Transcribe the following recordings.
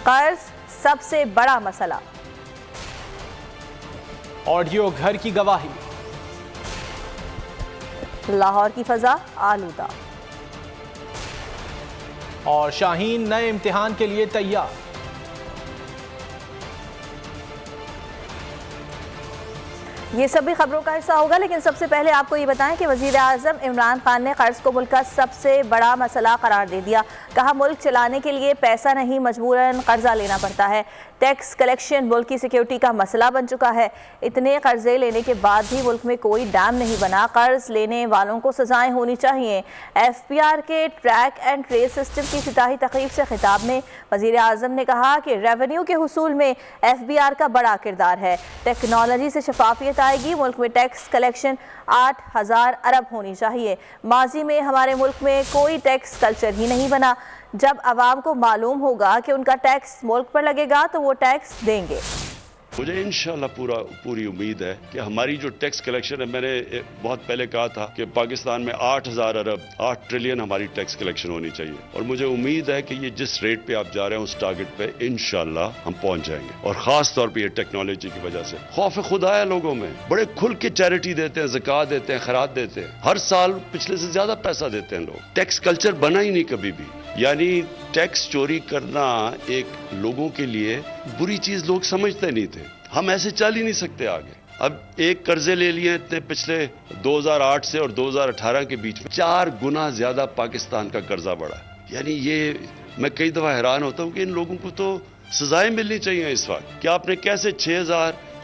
कर्ज सबसे बड़ा मसला। ऑडियो घर की गवाही। लाहौर की फजा आलूदा। और शाहीन नए इम्तिहान के लिए तैयार। ये सभी खबरों का हिस्सा होगा, लेकिन सबसे पहले आपको ये बताएं कि वज़ीर आज़म इमरान खान ने कर्ज को मुल्क का सबसे बड़ा मसला करार दे दिया। कहा, मुल्क चलाने के लिए पैसा नहीं, मजबूरन कर्जा लेना पड़ता है। टैक्स कलेक्शन मुल्क की सिक्योरिटी का मसला बन चुका है। इतने कर्जे लेने के बाद भी मुल्क में कोई डैम नहीं बना। कर्ज लेने वालों को सजाएं होनी चाहिए। FPR के ट्रैक एंड ट्रेस सिस्टम की इफ्तिताही तकरीब से खिताब में वज़ीर आज़म ने कहा कि रेवेन्यू के हुसूल में FBR का बड़ा किरदार है। टेक्नोलॉजी से शफाफियत आएगी। मुल्क में टैक्स कलेक्शन 8,000 अरब होनी चाहिए। माजी में हमारे मुल्क में कोई टैक्स कल्चर ही नहीं बना। जब आवाम को मालूम होगा कि उनका टैक्स मुल्क पर लगेगा तो वो टैक्स देंगे। मुझे इंशाल्लाह पूरी उम्मीद है कि हमारी जो टैक्स कलेक्शन है, मैंने बहुत पहले कहा था कि पाकिस्तान में 8,000 अरब 8 ट्रिलियन हमारी टैक्स कलेक्शन होनी चाहिए, और मुझे उम्मीद है कि ये जिस रेट पे आप जा रहे हैं उस टारगेट पे इंशाल्लाह हम पहुंच जाएंगे। और खास तौर पे ये टेक्नोलॉजी की वजह से खौफ खुदा है लोगों में। बड़े खुल के चैरिटी देते हैं, ज़कात देते हैं, खैरात देते हैं, हर साल पिछले से ज्यादा पैसा देते हैं लोग। टैक्स कल्चर बना ही नहीं कभी भी। यानी टैक्स चोरी करना एक लोगों के लिए बुरी चीज लोग समझते नहीं थे। हम ऐसे चल ही नहीं सकते आगे। अब एक कर्जे ले लिए इतने पिछले 2008 से और 2018 के बीच में 4 गुना ज्यादा पाकिस्तान का कर्जा बढ़ा। यानी ये मैं कई दफा हैरान होता हूं कि इन लोगों को तो सजाएं मिलनी चाहिए इस वक्त कि आपने कैसे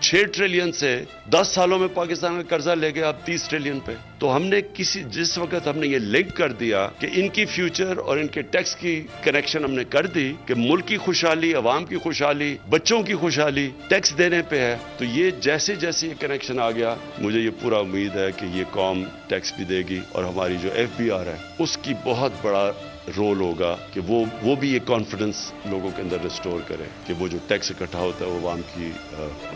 6 ट्रिलियन से 10 सालों में पाकिस्तान का कर्जा ले गया अब 30 ट्रिलियन पे। तो हमने जिस वक्त हमने ये लिंक कर दिया कि इनकी फ्यूचर और इनके टैक्स की कनेक्शन हमने कर दी कि मुल्क की खुशहाली, अवाम की खुशहाली, बच्चों की खुशहाली टैक्स देने पे है, तो ये जैसे जैसे ये कनेक्शन आ गया, मुझे ये पूरा उम्मीद है कि ये कौम टैक्स भी देगी और हमारी जो FBR है उसकी बहुत बड़ा रोल होगा कि वो भी ये कॉन्फिडेंस लोगों के अंदर रिस्टोर करे कि वो जो टैक्स इकट्ठा होता है वो आवाम की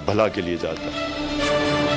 भला के लिए जाता है।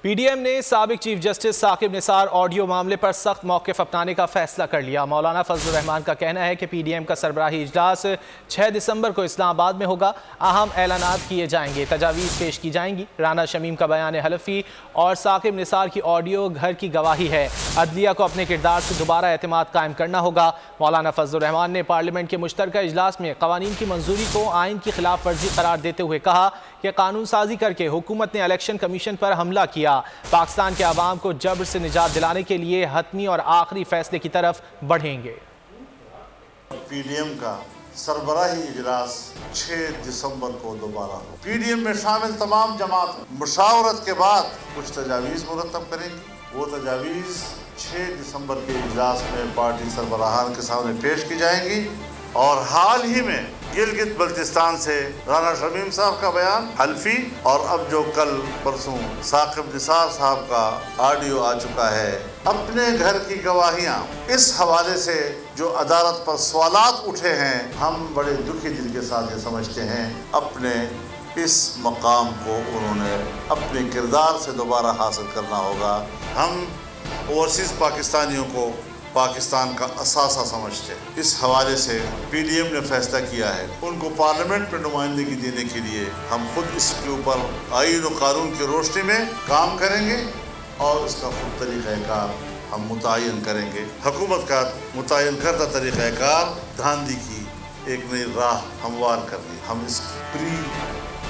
PDM ने साबिक chief justice Saqib Nisar audio मामले पर सख्त मौक़िफ़ अपनाने का फैसला कर लिया। मौलाना फजलुर रहमान का कहना है कि PDM का सरबराही इजलास 6 दिसंबर को इस्लामाबाद में होगा। अहम ऐलानात किए जाएंगे, तजावीज़ पेश की जाएंगी। राना शमीम का बयान हलफी और साकिब निसार की ऑडियो घर की गवाही है। अदलिया को अपने किरदार से दोबारा एतमाद कायम करना होगा। मौलाना फजलुर रहमान ने पार्लियामेंट के मुश्तरका इजलास में क़वानीन की मंजूरी को आइन की खिलाफ वर्जी करार देते हुए कहा कि कानून साजी करके हुकूमत ने इलेक्शन कमीशन पर हमला किया। पाकिस्तान के अवाम को जबर से निजात दिलाने के लिए हतमी और आखिरी फैसले की तरफ बढ़ेंगे। PDM का सरबराही इजलास 6 दिसंबर को दोबारा हो। PDM में शामिल तमाम जमात मुशावरत के बाद कुछ तजावीज़ मुरतब करेंगी। वो तजावीज़ 6 दिसंबर के इजलास में पार्टी सरबराहान के सामने पेश की जाएंगी। और हाल ही में गिलगित बल्तिस्तान से राना शमीम साहब का बयान हल्फी और अब जो कल परसों साकिब निसार साहब का ऑडियो आ चुका है, अपने घर की गवाहियां, इस हवाले से जो अदालत पर सवालात उठे हैं, हम बड़े दुखी दिल के साथ ये समझते हैं अपने इस मकाम को उन्होंने अपने किरदार से दोबारा हासिल करना होगा। हम ओवरसीज़ पाकिस्तानियों को पाकिस्तान का असासा समझते हैं। इस हवाले से PDM ने फैसला किया है उनको पार्लियामेंट में नुमाइंदगी देने के लिए हम खुद इसके ऊपर आईन और कानून की रोशनी में काम करेंगे और इसका खुद तरीक़ाकार हम मुतय्यन करेंगे। हुकूमत का मुतय्यन करदा तरीक़ाकार धांधली की एक नई राह हमवार करनी, हम इस प्री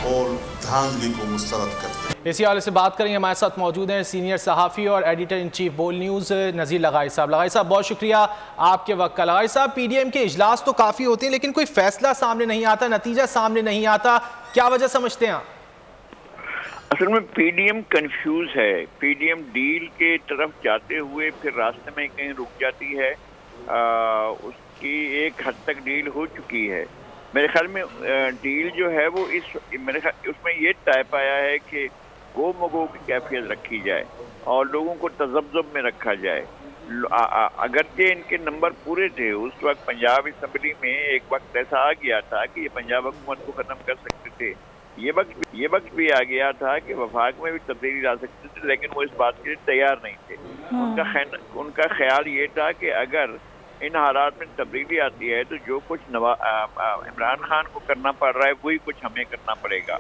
और धांधली को मुस्तरद करते हैं। इसी हवाले से बात करेंगे। हमारे साथ मौजूद हैं सीनियर सहाफ़ी और एडिटर इन चीफ बोल न्यूज़ नज़ीर लगाई साहब। लगाई साहब, बहुत शुक्रिया आपके वक्त का। लगाई साहब, PDM के इजलास तो काफ़ी होते हैं लेकिन कोई फैसला सामने नहीं आता, नतीजा सामने नहीं आता, क्या वजह समझते हैं आप? असल में PDM कंफ्यूज है। PDM डील के तरफ जाते हुए फिर रास्ते में कहीं रुक जाती है। उसकी एक हद तक डील हो चुकी है। मेरे ख्याल में डील जो है वो मेरे ख्याल उसमें ये तय पाया है कि गो मगो की कैफियत रखी जाए और लोगों को तजब्जुब में रखा जाए। अगरचे इनके नंबर पूरे थे, उस वक्त पंजाब असम्बली में एक वक्त ऐसा आ गया था कि ये पंजाब हुकूमत को ख़त्म कर सकते थे। ये वक्त भी आ गया था कि वफाक में भी तब्दीली ला सकते थे, लेकिन वो इस बात के लिए तैयार नहीं थे। उनका ख्याल ये था कि अगर इन हालात में तब्दीली आती है तो जो कुछ इमरान खान को करना पड़ रहा है वही कुछ हमें करना पड़ेगा।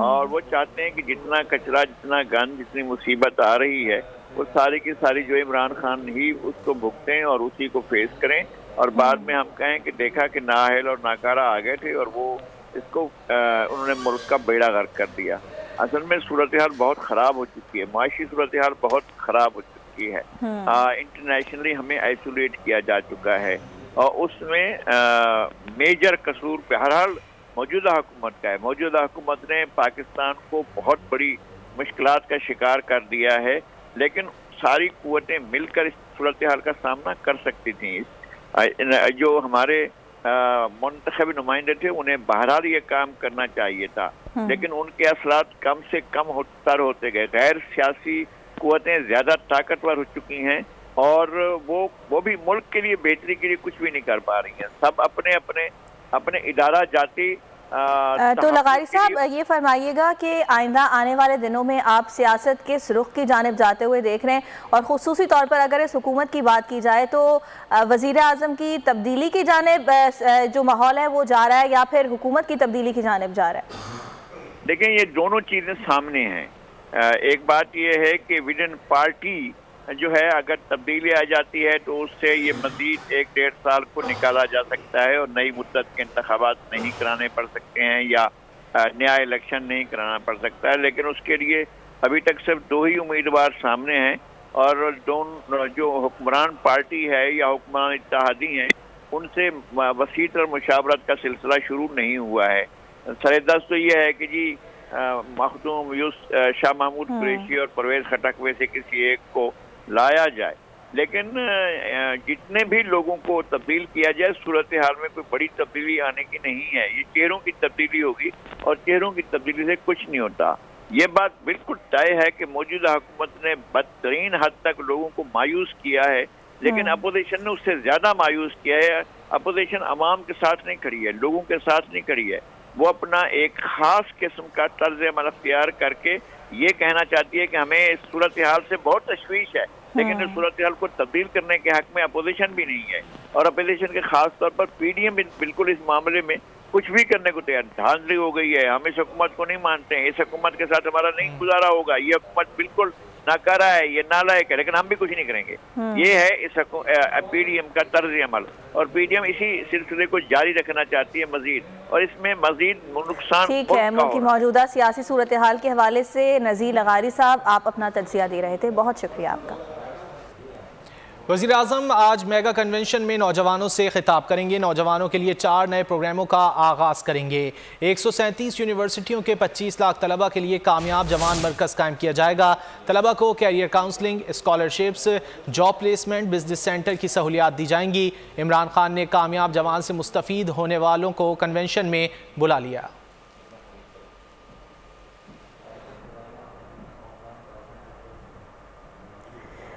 और वो चाहते हैं कि जितना कचरा, जितना गंद, जितनी मुसीबत आ रही है वो सारी की सारी जो इमरान खान ही उसको भुगतें और उसी को फेस करें, और बाद में हम कहें कि देखा कि नाअहल और नाकारा आ गए थे और वो इसको उन्होंने मुल्क का बेड़ा गर्क कर दिया। असल में सूरत हाल बहुत ख़राब हो चुकी है, माशी सूरत हाल बहुत ख़राब हो चुकी है। इंटरनेशनली हमें आइसोलेट किया जा चुका है और उसमें मेजर कसूर बहरहाल मौजूदा हुकूमत का है। मौजूदा हुकूमत ने पाकिस्तान को बहुत बड़ी मुश्किलात का शिकार कर दिया है, लेकिन सारी कुव्वतें मिलकर इस सूरत हाल का सामना कर सकती थी। जो हमारे मुंतखब नुमाइंदे थे उन्हें बहरहाल ये काम करना चाहिए था, लेकिन उनके असरात कम से कम होते गए। गैर सियासी कुव्वतें ज़्यादा ताकतवर हो चुकी हैं और वो भी मुल्क के लिए बेहतरी के लिए कुछ भी नहीं कर पा रही हैं। सब अपने इदारा जाती। तो लगारी साहब ये फरमाइएगा कि आइंदा आने वाले दिनों में आप सियासत के रुख की जानिब जाते हुए देख रहे हैं, और ख़ुसूसी तौर पर अगर इस हुकूमत की बात की जाए तो वज़ीर आज़म की तब्दीली की जानिब जो माहौल है वो जा रहा है या फिर हुकूमत की तब्दीली की जानिब जा रहा है? देखिए, ये दोनों चीज़ें सामने हैं। एक बात ये है कि विद इन पार्टी जो है अगर तब्दीली आ जाती है तो उससे ये मज़ीद 1-1.5 साल को निकाला जा सकता है और नई मुद्दत के इंतखाबात नहीं कराने पड़ सकते हैं या नया इलेक्शन नहीं कराना पड़ सकता है। लेकिन उसके लिए अभी तक सिर्फ 2 ही उम्मीदवार सामने हैं और दोनों जो हुक्मरान पार्टी है या हुक्मरान इत्तेहादी हैं उनसे वसीत और मुशावरत का सिलसिला शुरू नहीं हुआ है। सरेदस्त तो ये है कि जी मखदूम शाह महमूद कुरैशी और परवेज खटक में से किसी एक को लाया जाए, लेकिन जितने भी लोगों को तब्दील किया जाए सूरत हाल में कोई बड़ी तब्दीली आने की नहीं है। ये चेहरों की तब्दीली होगी और चेहरों की तब्दीली से कुछ नहीं होता। ये बात बिल्कुल तय है कि मौजूदा हुकूमत ने बदतरीन हद तक लोगों को मायूस किया है, लेकिन अपोजिशन ने उससे ज़्यादा मायूस किया है। अपोजिशन अवाम के साथ नहीं खड़ी है, लोगों के साथ नहीं खड़ी है। वो अपना एक ख़ास किस्म का तर्ज अमल अख्तियार करके ये कहना चाहती है कि हमें इस सूरत हाल से बहुत तशवीश है, लेकिन इस सूरत हाल को तब्दील करने के हक में अपोजिशन भी नहीं है। और अपोजिशन के खास तौर पर PDM बिल्कुल इस मामले में कुछ भी करने को तैयार, धांधली हो गई है। हम इस हुकूमत को नहीं मानते हैं, इस हुकूमत के साथ हमारा नहीं गुजारा होगा, ये हुकूमत बिल्कुल नाकारा है, ये नालायक है, लेकिन हम भी कुछ नहीं करेंगे। ये है इस PDM का तर्ज अमल, और PDM इसी सिलसिले को जारी रखना चाहती है मजीद, और इसमें मजीद नुकसान। ठीक है, मुल्क की मौजूदा सियासी सूरत हाल के हवाले से नज़ीर लगारी साहब आप अपना तज्जिया दे रहे थे, बहुत शुक्रिया आपका। वज़ीर आज़म आज मेगा कन्वेंशन में नौजवानों से खिताब करेंगे। नौजवानों के लिए 4 नए प्रोग्रामों का आगाज़ करेंगे। 137 यूनिवर्सिटियों के 25 लाख तलबा के लिए कामयाब जवान मरकज़ कायम किया जाएगा। तलबा को career counselling, scholarships, job placement, business centre की सहूलियात दी जाएंगी। इमरान खान ने कामयाब जवान से मुस्तफ़ीद होने वालों को कन्वेंशन में बुला लिया।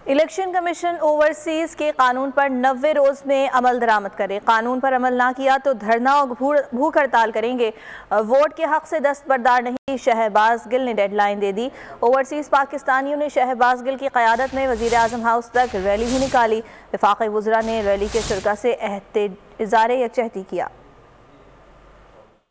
इलेक्शन कमीशन ओवरसीज़ के कानून पर 90 रोज़ में अमल दरामद करे। कानून पर अमल ना किया तो धरना और भूख हड़ताल करेंगे। वोट के हक से दस्तबरदार नहीं, शहबाज गिल ने डेडलाइन दे दी। ओवरसीज़ पाकिस्तानियों ने शहबाज गिल की क़यादत में वज़ीर आज़म हाउस तक रैली भी निकाली। वफाक़ी वज़रा ने रैली के शुरका से इज़हार यकजहती किया।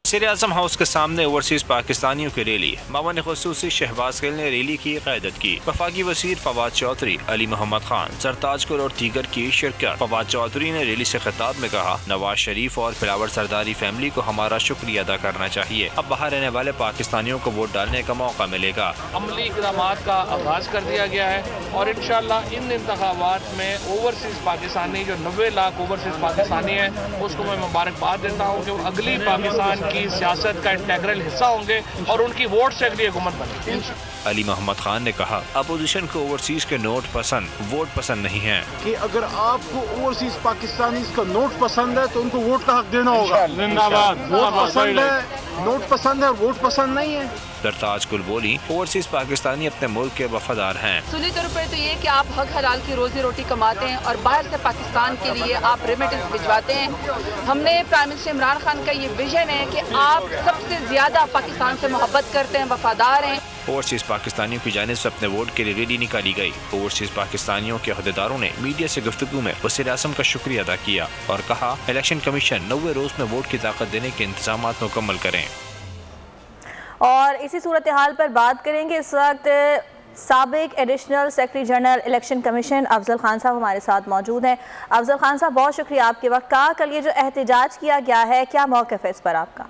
वज़ीर आज़म हाउस के सामने ओवरसीज़ पाकिस्तानियों की रैली, मामून ख़ुसूसी शहबाज गिल ने रैली की क़यादत की। वफाकी वज़ीर फवाद चौधरी, अली मोहम्मद खान, सरताजपुर और दीगर की शिरकत। फवाद चौधरी ने रैली से खिताब में कहा, नवाज शरीफ और फिलावर सरदारी फैमिली को हमारा शुक्रिया अदा करना चाहिए। अब बाहर रहने वाले पाकिस्तानियों को वोट डालने का मौका मिलेगा। अमली इक़दामात का आगाज़ कर दिया गया है और इंशाअल्लाह इन इंतखाबात में ओवरसीज़ पाकिस्तानी जो 90 लाख ओवरसीज़ पाकिस्तानी हैं उसको मैं मुबारकबाद देता हूँ कि अगली पाकिस्तान की सियासत का इंटेग्रल हिस्सा होंगे और उनकी वोट से अगली हुकूमत बनेगी। अली मोहम्मद खान ने कहा, अपोजिशन को ओवरसीज के नोट पसंद, वोट पसंद नहीं है। कि अगर आपको ओवरसीज पाकिस्तानी का नोट पसंद है तो उनको वोट का हक देना होगा। जिंदाबाद। वोट पसंद है, नोट पसंद है, वोट पसंद नहीं है। सरताज कुल बोली, ओवरसीज पाकिस्तानी अपने मुल्क के वफादार हैं। सुनी तौर पर तो ये कि आप हक हलाल की रोजी रोटी कमाते हैं और बाहर से पाकिस्तान के लिए आप रेमिटेंस भिजवाते हैं। हमने प्राइम मिनिस्टर इमरान खान का ये विजन है कि आप सबसे ज्यादा पाकिस्तान से मोहब्बत करते हैं, वफादार हैं। ओवरसीज पाकिस्तानियों की जानिब से अपने वोट के लिए रैली निकाली गई। ओवरसीज पाकिस्तानियों के अहदेदारों ने मीडिया से गुफ्तगू में वज़ीर आज़म का शुक्रिया अदा किया और कहा इलेक्शन कमीशन 90 रोज में वोट की ताकत देने के इंतजाम मुकम्मल करें। और इसी सूरत हाल पर बात करेंगे। इस वक्त साबिक additional secretary general election commission Afzal Khan साहब हमारे साथ मौजूद हैं। अफजल खान साहब, बहुत शुक्रिया आपके वक्त का। कल ये जो एहतजाज किया गया है, क्या मौक़िफ़ है इस पर आपका?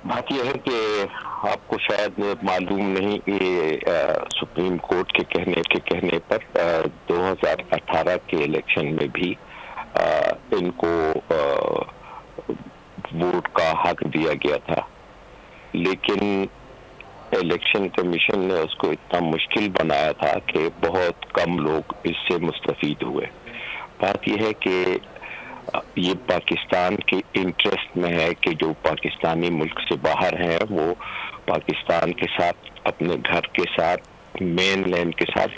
बात यह है कि आपको शायद मालूम नहीं कि सुप्रीम कोर्ट के कहने पर 2018 के इलेक्शन में भी इनको वोट का हक दिया गया था, लेकिन इलेक्शन कमीशन ने उसको इतना मुश्किल बनाया था कि बहुत कम लोग इससे मुस्तफीद हुए। बात यह है कि ये पाकिस्तान के इंटरेस्ट में है कि जो पाकिस्तानी मुल्क से बाहर हैं वो पाकिस्तान के साथ, अपने घर के साथ, मेन लैंड के साथ,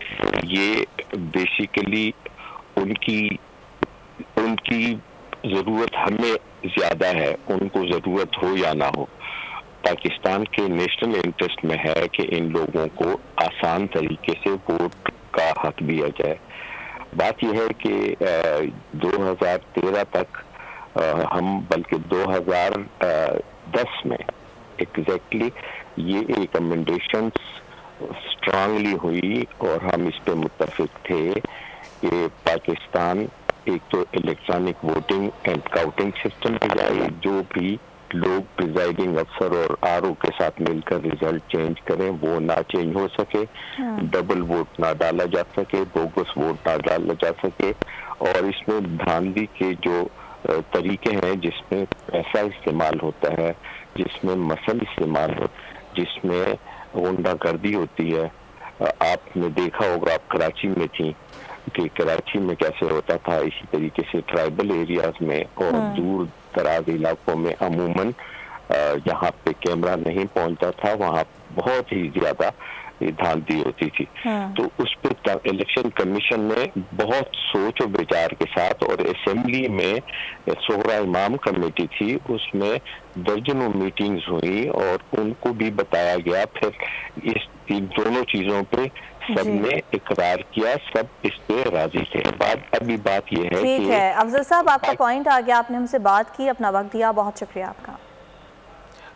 ये बेसिकली उनकी ज़रूरत हमें ज़्यादा है, उनको ज़रूरत हो या ना हो। पाकिस्तान के नेशनल इंटरेस्ट में है कि इन लोगों को आसान तरीके से वोट का हक दिया जाए। बात यह है कि 2013 तक हम, बल्कि 2010 में एग्जैक्टली ये रिकमेंडेशंस स्ट्रांगली हुई और हम इस पे मुत्तफिक थे कि पाकिस्तान एक तो electronic voting and counting system पे जाए, जो भी लोग प्रिजाइडिंग अफसर और आरओ के साथ मिलकर रिजल्ट चेंज करें वो ना चेंज हो सके, डबल वोट ना डाला जा सके, बोगस वोट ना डाला जा सके, और इसमें धांधली के जो तरीके हैं जिसमें पैसा इस्तेमाल होता है, जिसमें मसल इस्तेमाल हो, जिसमें गुंडागर्दी होती है। आपने देखा होगा, आप कराची में थी कि कराची में कैसे होता था, इसी तरीके से ट्राइबल एरियाज में और दूर दराज इलाकों में अमूमन जहाँ पे कैमरा नहीं पहुंचता था वहाँ बहुत ही ज्यादा धांधली होती थी। तो उस पर इलेक्शन कमीशन ने बहुत सोच और विचार के साथ, और असेंबली में सोहरा इमाम कमेटी थी, उसमें दर्जनों मीटिंग्स हुई और उनको भी बताया गया। फिर इस दोनों चीजों पे सबने इकरार किया, सब इस पे राजी थे। अभी बात यह है ठीक है अफजल साहब, आपका पॉइंट आ गया, आपने हमसे बात की, अपना वक्त दिया, बहुत शुक्रिया आपका।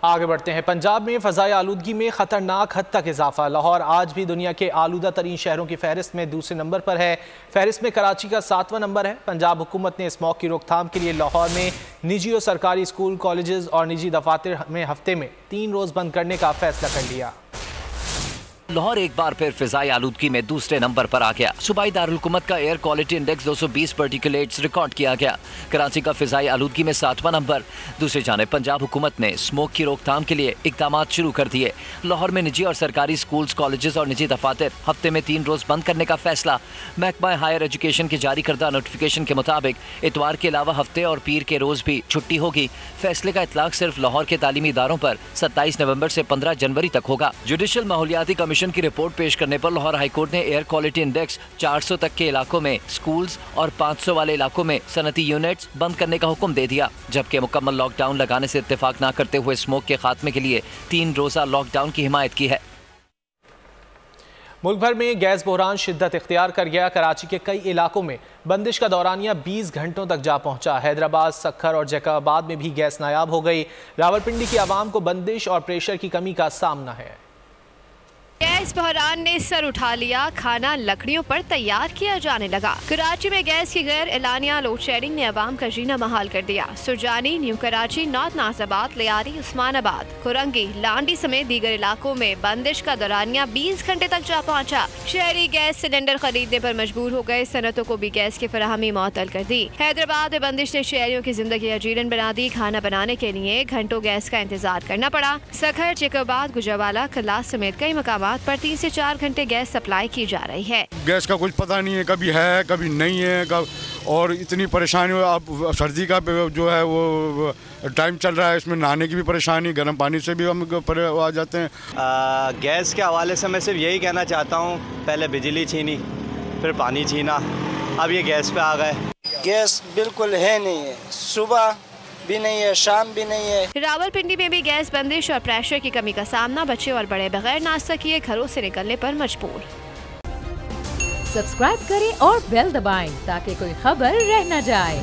आगे बढ़ते हैं। पंजाब में फ़ज़ाई आलूदगी में ख़तरनाक हद तक इजाफा। लाहौर आज भी दुनिया के आलूदा तरीन शहरों की फहरिस्त में दूसरे नंबर पर है। फहरिस्त में कराची का 7वां नंबर है। पंजाब हुकूमत ने स्मॉग की रोकथाम के लिए लाहौर में निजी और सरकारी स्कूल, कॉलेजेस और निजी दफातर में हफ्ते में 3 रोज़ बंद करने का फैसला कर लिया। लाहौर एक बार फिर फिजाई आलूदगी में दूसरे नंबर पर आ गया। सूबाई दारुल हुकूमत का air quality index 220 particulates record किया गया। कराची का फिजाई आलूदगी में 7वां नंबर। दूसरी जानिब पंजाब हुकूमत ने स्मोक की रोकथाम के लिए इकदाम शुरू कर दिए। लाहौर में निजी और सरकारी स्कूल्स, कॉलेजेस और निजी दफातर हफ्ते में 3 रोज बंद करने का फैसला। महकमा हायर एजुकेशन की जारी करदा नोटिफिकेशन के मुताबिक इतवार के अलावा हफ्ते और पीर के रोज भी छुट्टी होगी। फैसले का इतलाक सिर्फ लाहौर के तालीमी इदारों पर 27 नवंबर से 15 जनवरी तक होगा। जुडिशल माहौलियाती कमीशन की रिपोर्ट पेश करने पर लाहौर हाईकोर्ट ने एयर क्वालिटी इंडेक्स 400 तक के इलाकों में स्कूल्स और 500 वाले इलाकों में सनती यूनिट्स बंद करने का हुक्म दे दिया, जबकि मुकम्मल लॉकडाउन लगाने से इत्तेफाक न करते हुए स्मोक के खात्मे के लिए 3 रोजा लॉकडाउन की हिमायत की है। मुल्क भर में गैस बहरान शिद्दत इख्तियार कर गया। कराची के कई इलाकों में बंदिश का दौरानिया 20 घंटों तक जा पहुंचा। हैदराबाद, सक्खर और जैकबाबाद में भी गैस नायाब हो गई। रावलपिंडी की आवाम को बंदिश और प्रेशर की कमी का सामना है। गैस बहरान ने सर उठा लिया, खाना लकड़ियों पर तैयार किया जाने लगा। कराची में गैस की गैर एलानिया लोड शेडिंग ने अवाम का जीना महाल कर दिया। सुरजानी, न्यू कराची, नॉर्थ नाजिबाद, लियारी, उस्मानाबाद, खुरंगी, लांडी समेत दीगर इलाकों में बंदिश का दौरानिया 20 घंटे तक जा पहुंचा। शहरी गैस सिलेंडर खरीदने पर मजबूर हो गए। सनतों को भी गैस की फराहमी मुअत्तल कर दी। हैदराबाद में बंदिश ने शहरियों की जिंदगी अजीरन बना दी। खाना बनाने के लिए घंटों गैस का इंतजार करना पड़ा। सक्खर, जैकबाबाद, गुजरावाला, कल्लास समेत कई मकामात पर 3 से 4 घंटे गैस सप्लाई की जा रही है। गैस का कुछ पता नहीं है, कभी है कभी नहीं है, और इतनी परेशानी हो, अब सर्दी का जो है वो टाइम चल रहा है, इसमें नहाने की भी परेशानी, गर्म पानी से भी हम आ जाते हैं। गैस के हवाले से मैं सिर्फ यही कहना चाहता हूँ, पहले बिजली छीनी, फिर पानी छीना, अब ये गैस पे आ गए। गैस बिल्कुल है नहीं है, सुबह भी नहीं है, शाम भी नहीं है। रावलपिंडी में भी गैस बंदिश और प्रेशर की कमी का सामना, बच्चे और बड़े बगैर नाश्ता किए घरों से निकलने पर मजबूर। सब्सक्राइब करें और बेल दबाएं ताकि कोई खबर रह न जाए।